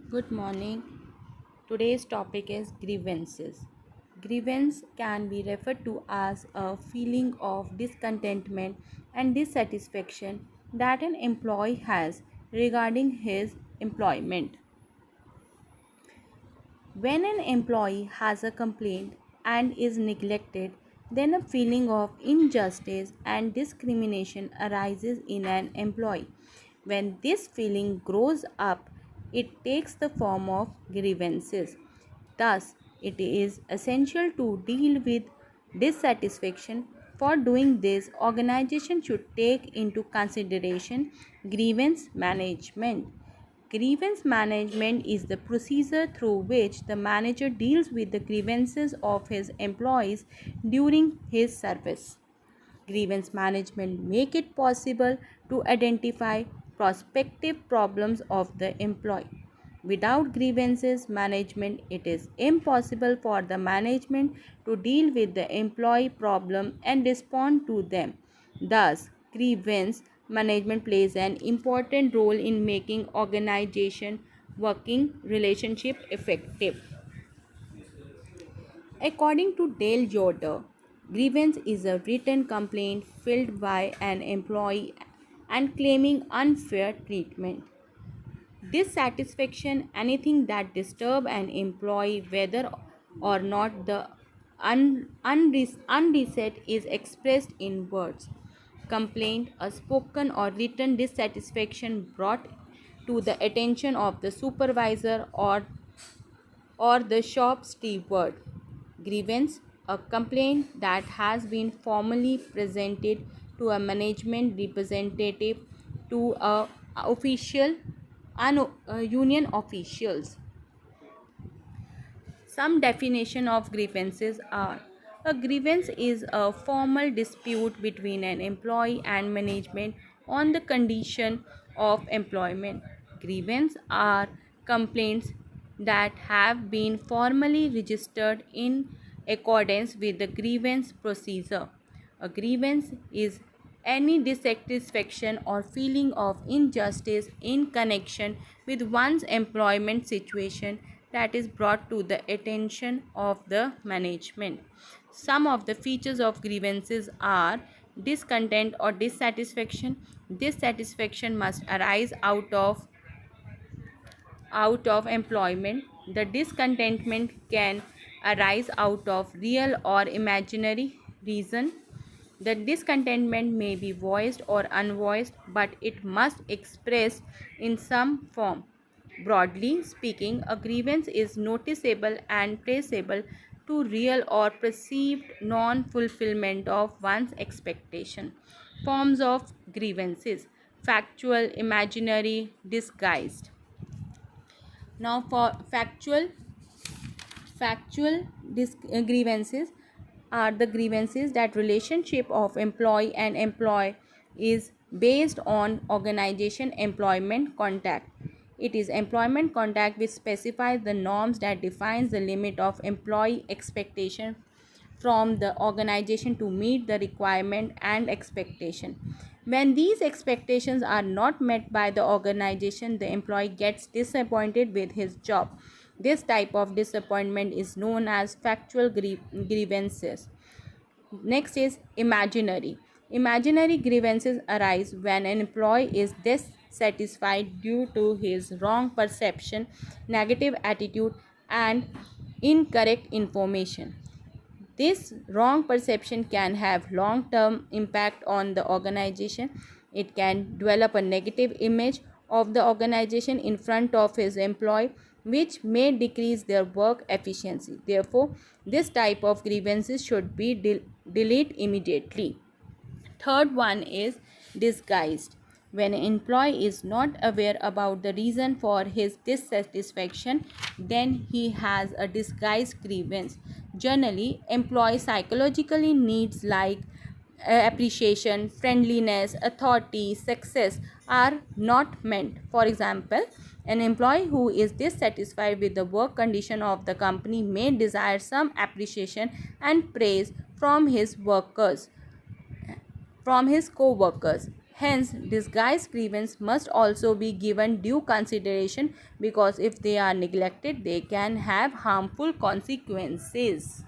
Good morning. Today's topic is grievances. Grievance can be referred to as a feeling of discontentment and dissatisfaction that an employee has regarding his employment. When an employee has a complaint and is neglected, then a feeling of injustice and discrimination arises in an employee. When this feeling grows up, it takes the form of grievances. Thus, it is essential to deal with dissatisfaction. For doing this, organization should take into consideration grievance management. Grievance management is the procedure through which the manager deals with the grievances of his employees during his service. Grievance management make it possible to identify prospective problems of the employee. Without grievances management, it is impossible for the management to deal with the employee problem and respond to them. Thus, grievance management plays an important role in making organization working relationship effective. According to Dale Yoder, grievance is a written complaint filed by an employee and claiming unfair treatment. Dissatisfaction, anything that disturb an employee whether or not the unreset is expressed in words. Complaint, a spoken or written dissatisfaction brought to the attention of the supervisor or the shop steward. Grievance, a complaint that has been formally presented to a management representative, to a official and union officials. Some definition of grievances are: a grievance is a formal dispute between an employee and management on the condition of employment. Grievances are complaints that have been formally registered in accordance with the grievance procedure. A grievance is any dissatisfaction or feeling of injustice in connection with one's employment situation that is brought to the attention of the management. Some of the features of grievances are discontent or dissatisfaction. Dissatisfaction must arise out of employment. The discontentment can arise out of real or imaginary reason. The discontentment may be voiced or unvoiced, but it must express in some form. Broadly speaking, a grievance is noticeable and traceable to real or perceived non fulfillment of one's expectation. Forms of grievances: factual, imaginary, disguised. Now, for factual grievances are the grievances that relationship of employee and employee is based on organization employment contact. It is employment contact which specifies the norms that defines the limit of employee expectation from the organization to meet the requirement and expectation. When these expectations are not met by the organization, the employee gets disappointed with his job. This type of disappointment is known as factual grievances. Next is imaginary. Imaginary grievances arise when an employee is dissatisfied due to his wrong perception, negative attitude, and incorrect information. This wrong perception can have long term impact on the organization. It can develop a negative image of the organization in front of his employee, which may decrease their work efficiency. Therefore, this type of grievances should be deleted immediately. Third one is disguised. When an employee is not aware about the reason for his dissatisfaction, then he has a disguised grievance. Generally, employee psychologically needs like appreciation, friendliness, authority, success are not met. For example, an employee who is dissatisfied with the work condition of the company may desire some appreciation and praise from his co-workers. Hence, disguised grievance must also be given due consideration because if they are neglected, they can have harmful consequences.